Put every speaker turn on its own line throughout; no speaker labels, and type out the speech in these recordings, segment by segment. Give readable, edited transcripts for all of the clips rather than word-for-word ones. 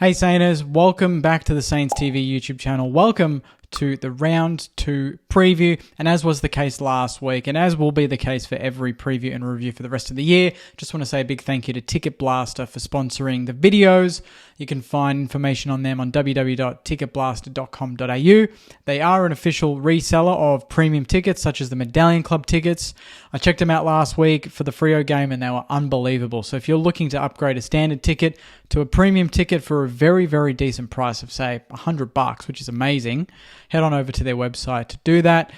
Hey Sainers, welcome back to the Saints TV YouTube channel. Welcome to the Round 2 preview. And as was the case last week, and as will be the case for every preview and review for the rest of the year, just want to say a big thank you to Ticket Blaster for sponsoring the videos. You can find information on them on www.ticketblaster.com.au. They are an official reseller of premium tickets, such as the Medallion Club tickets. I checked them out last week for the Freo game, and they were unbelievable. So if you're looking to upgrade a standard ticket to a premium ticket for a very, very decent price of, say, $100, which is amazing, head on over to their website to do that.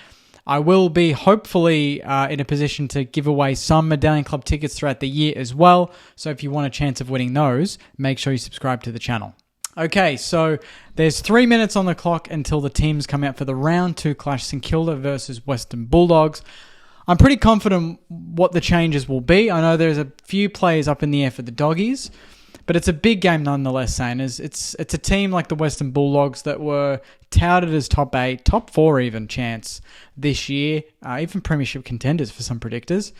I will be hopefully in a position to give away some Medallion Club tickets throughout the year as well. So if you want a chance of winning those, make sure you subscribe to the channel. Okay, so there's 3 minutes on the clock until the teams come out for the Round 2 clash, St Kilda versus Western Bulldogs. I'm pretty confident what the changes will be. I know there's a few players up in the air for the Doggies, but it's a big game nonetheless, Sainers. It's a team like the Western Bulldogs that were touted as top 8, top 4 even chance this year, even premiership contenders for some predictors.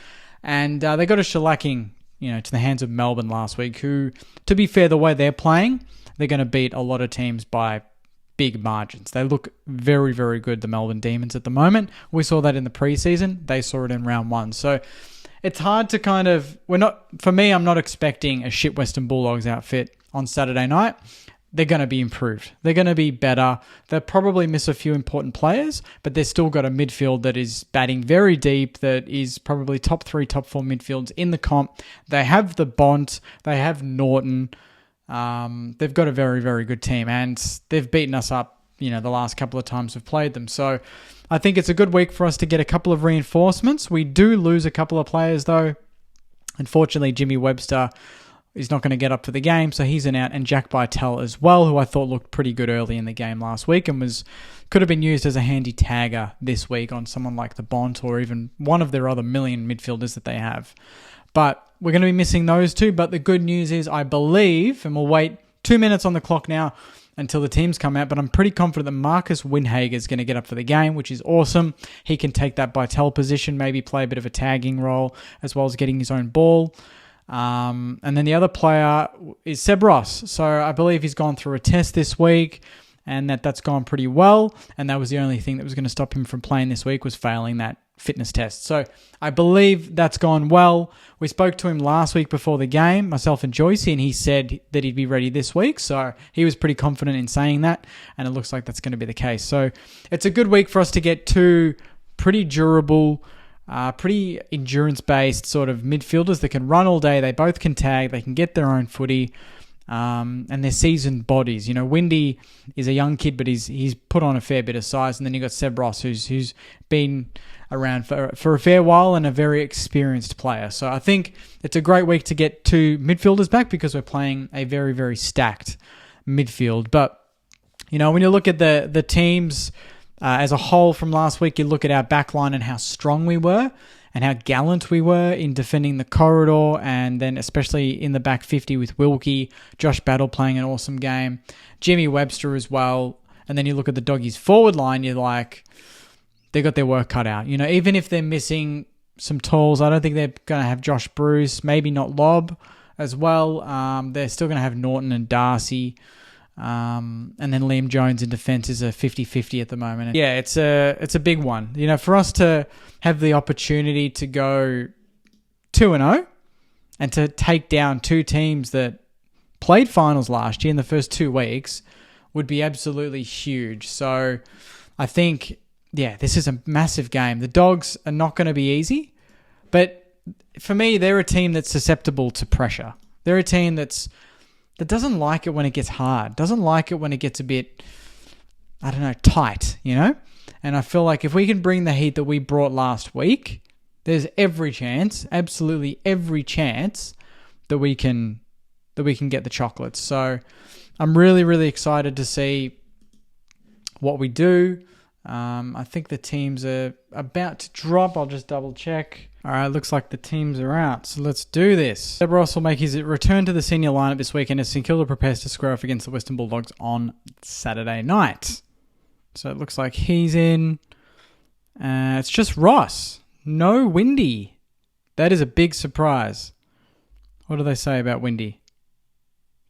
And they got a shellacking, to the hands of Melbourne last week, who, to be fair, the way they're playing, they're going to beat a lot of teams by big margins. They look very, very good, the Melbourne Demons at the moment. We saw that in the preseason. They saw it in round 1. So it's hard to I'm not expecting a shit Western Bulldogs outfit on Saturday night. They're going to be improved. They're going to be better. They'll probably miss a few important players, but they've still got a midfield that is batting very deep, that is probably top 3, top 4 midfields in the comp. They have the Bont. They have Norton. They've got a very, very good team, and they've beaten us up, the last couple of times we've played them. So I think it's a good week for us to get a couple of reinforcements. We do lose a couple of players, though. Unfortunately, Jimmy Webster is not going to get up for the game, so he's an out, and Jack Bytel as well, who I thought looked pretty good early in the game last week and could have been used as a handy tagger this week on someone like the Bont or even one of their other million midfielders that they have. But we're going to be missing those two. But the good news is, I believe, and we'll wait 2 minutes on the clock now until the teams come out, but I'm pretty confident that Marcus Windhager is going to get up for the game, which is awesome. He can take that Bytel position, maybe play a bit of a tagging role, as well as getting his own ball. And then the other player is Seb Ross. So I believe he's gone through a test this week, and that's gone pretty well. And that was the only thing that was going to stop him from playing this week, was failing that fitness test. So I believe that's gone well. We spoke to him last week before the game, myself and Joycey, and he said that he'd be ready this week. So he was pretty confident in saying that, and it looks like that's going to be the case. So it's a good week for us to get two pretty durable, pretty endurance-based sort of midfielders that can run all day. They both can tag. They can get their own footy. And they're seasoned bodies. Windy is a young kid, but he's put on a fair bit of size. And then you got Seb Ross, who's been around for a fair while and a very experienced player. So I think it's a great week to get two midfielders back, because we're playing a very, very stacked midfield. But when you look at the teams as a whole from last week, you look at our backline and how strong we were, and how gallant we were in defending the corridor, and then especially in the back 50 with Wilkie, Josh Battle playing an awesome game, Jimmy Webster as well. And then you look at the Doggies forward line, you're like, they got their work cut out. Even if they're missing some tools, I don't think they're going to have Josh Bruce, maybe not Lob as well. They're still going to have Norton and Darcy. And then Liam Jones in defence is a 50-50 at the moment. Yeah, it's a big one. For us to have the opportunity to go 2-0 and to take down two teams that played finals last year in the first 2 weeks would be absolutely huge. So I think, this is a massive game. The Dogs are not going to be easy, but for me, they're a team that's susceptible to pressure. They're a team that doesn't like it when it gets hard, doesn't like it when it gets a bit, tight, And I feel like if we can bring the heat that we brought last week, there's every chance, absolutely every chance, that we can get the chocolates. So I'm really, really excited to see what we do. I think the teams are about to drop. I'll just double check. All right, looks like the teams are out, so let's do this. Seb Ross will make his return to the senior lineup this weekend as St Kilda prepares to square off against the Western Bulldogs on Saturday night. So it looks like he's in. It's just Ross. No Windy. That is a big surprise. What do they say about Windy?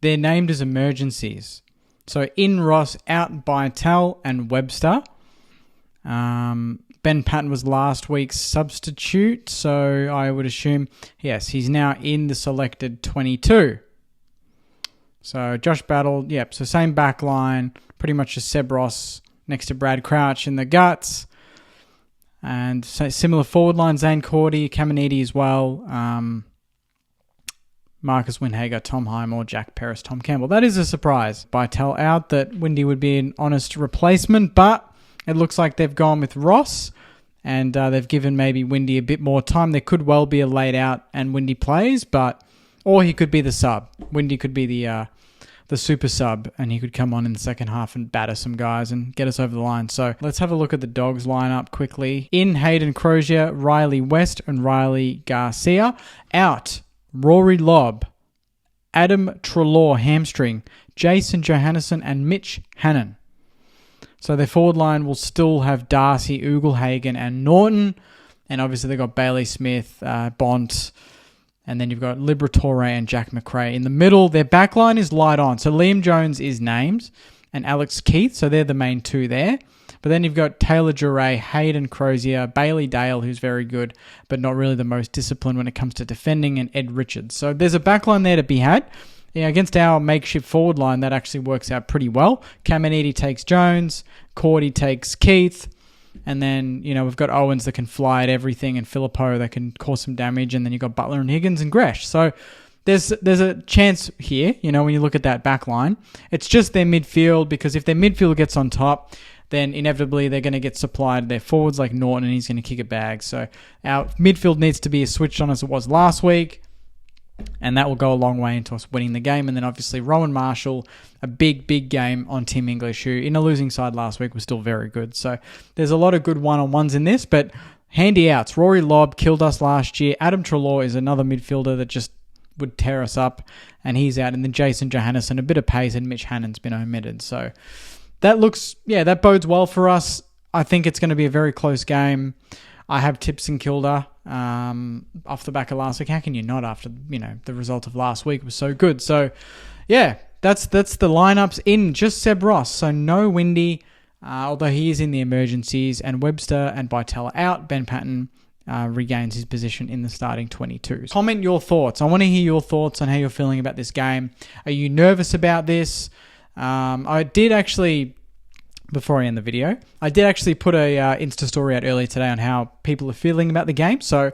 they're named as emergencies. So in Ross, out Bytel and Webster. Ben Patton was last week's substitute, so I would assume, yes, he's now in the selected 22. So Josh Battle, yep, so same back line, pretty much just Seb Ross next to Brad Crouch in the guts. And so similar forward line, Zane Cordy, Caminiti as well, Marcus Winhager, Tom Highmore, Jack Paris, Tom Campbell. That is a surprise. Bytel out, that Windy would be an honest replacement, but it looks like they've gone with Ross, and they've given maybe Windy a bit more time. There could well be a laid out and Windy plays, or he could be the sub. Windy could be the super sub, and he could come on in the second half and batter some guys and get us over the line. So let's have a look at the Dogs lineup quickly. In, Hayden Crozier, Riley West, and Riley Garcia. Out, Rory Lobb, Adam Treloar hamstring, Jason Johannesson, and Mitch Hannon. So their forward line will still have Darcy, Ugelhagen, and Norton. And obviously they've got Bailey Smith, Bont, and then you've got Liberatore and Jack McRae. In the middle, their back line is light on. So Liam Jones is named, and Alex Keith. So they're the main two there. But then you've got Taylor Duray, Hayden Crozier, Bailey Dale, who's very good, but not really the most disciplined when it comes to defending, and Ed Richards. So there's a back line there to be had. Yeah, against our makeshift forward line, that actually works out pretty well. Caminiti takes Jones, Cordy takes Keith, and then, we've got Owens that can fly at everything, and Filippo that can cause some damage, and then you've got Butler and Higgins and Gresh. So there's a chance here, when you look at that back line. It's just their midfield, because if their midfield gets on top, then inevitably they're going to get supplied their forwards like Norton, and he's going to kick a bag. So our midfield needs to be as switched on as it was last week. And that will go a long way into us winning the game. And then obviously Rowan Marshall, a big, big game on Tim English, who in a losing side last week was still very good. So there's a lot of good one-on-ones in this, but handy outs. Rory Lobb killed us last year. Adam Treloar is another midfielder that just would tear us up, and he's out. And then Jason Johannesson, a bit of pace, and Mitch Hannon's been omitted. So that bodes well for us. I think it's going to be a very close game. I have tips in Kilda off the back of last week. How can you not after, the result of last week was so good? So, yeah, that's the lineups in just Seb Ross. So no Windy, although he is in the emergencies, and Webster and Bytel out. Ben Patton regains his position in the starting 22. Comment your thoughts. I want to hear your thoughts on how you're feeling about this game. Are you nervous about this? I did actually... Before I end the video, I did actually put a Insta story out earlier today on how people are feeling about the game. So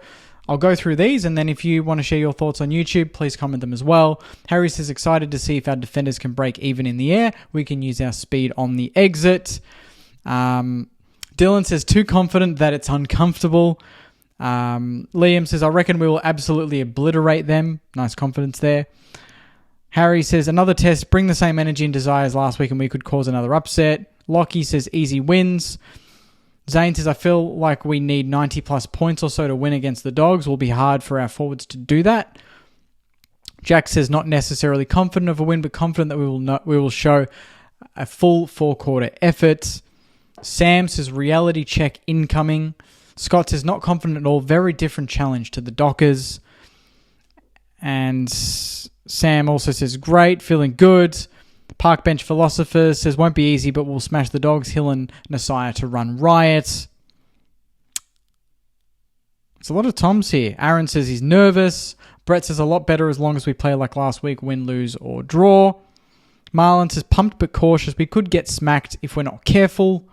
I'll go through these, and then if you want to share your thoughts on YouTube, please comment them as well. Harry says, excited to see if our defenders can break even in the air. We can use our speed on the exit. Dylan says, too confident that it's uncomfortable. Liam says, I reckon we will absolutely obliterate them. Nice confidence there. Harry says, another test, bring the same energy and desire as last week and we could cause another upset. Lockie says, easy wins. Zane says, I feel like we need 90 plus points or so to win against the Dogs. Will be hard for our forwards to do that. Jack says, not necessarily confident of a win, but confident that we will show a full 4-quarter effort. Sam says, reality check incoming. Scott says, not confident at all. Very different challenge to the Dockers. And Sam also says, great, feeling good. Park Bench Philosopher says, won't be easy, but we'll smash the Dogs. Hill and Nasiah to run riot. It's a lot of Toms here. Aaron says he's nervous. Brett says a lot better as long as we play like last week, win, lose, or draw. Marlon says pumped but cautious. We could get smacked if we're not careful.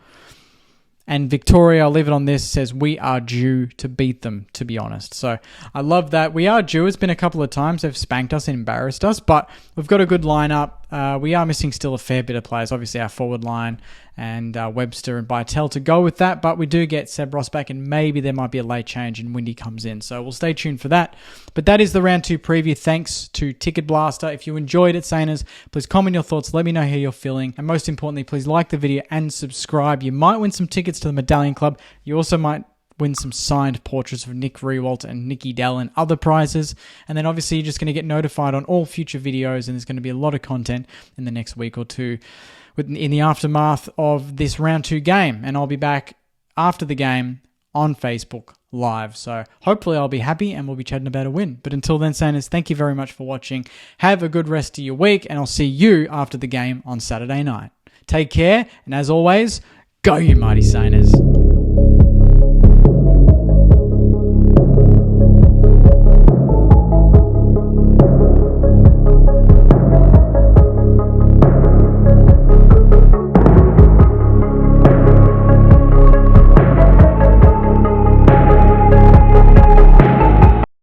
And Victoria, I'll leave it on this, says we are due to beat them, to be honest. So I love that. We are due. It's been a couple of times they've spanked us and embarrassed us, but we've got a good lineup. We are missing still a fair bit of players. Obviously, our forward line and Webster and Bytel to go with that, but we do get Seb Ross back, and maybe there might be a late change and Windy comes in. So we'll stay tuned for that. But that is the round 2 preview. Thanks to Ticket Blaster. If you enjoyed it, Saners, please comment your thoughts. Let me know how you're feeling. And most importantly, please like the video and subscribe. You might win some tickets to the Medallion Club. You also might win some signed portraits of Nick Rewalt and Nikki Dell and other prizes. And then obviously you're just going to get notified on all future videos, and there's going to be a lot of content in the next week or two in the aftermath of this round 2 game. And I'll be back after the game on Facebook live. So hopefully I'll be happy and we'll be chatting about a win. But until then, Saners, thank you very much for watching. Have a good rest of your week, and I'll see you after the game on Saturday night. Take care, and as always, go you mighty Saners.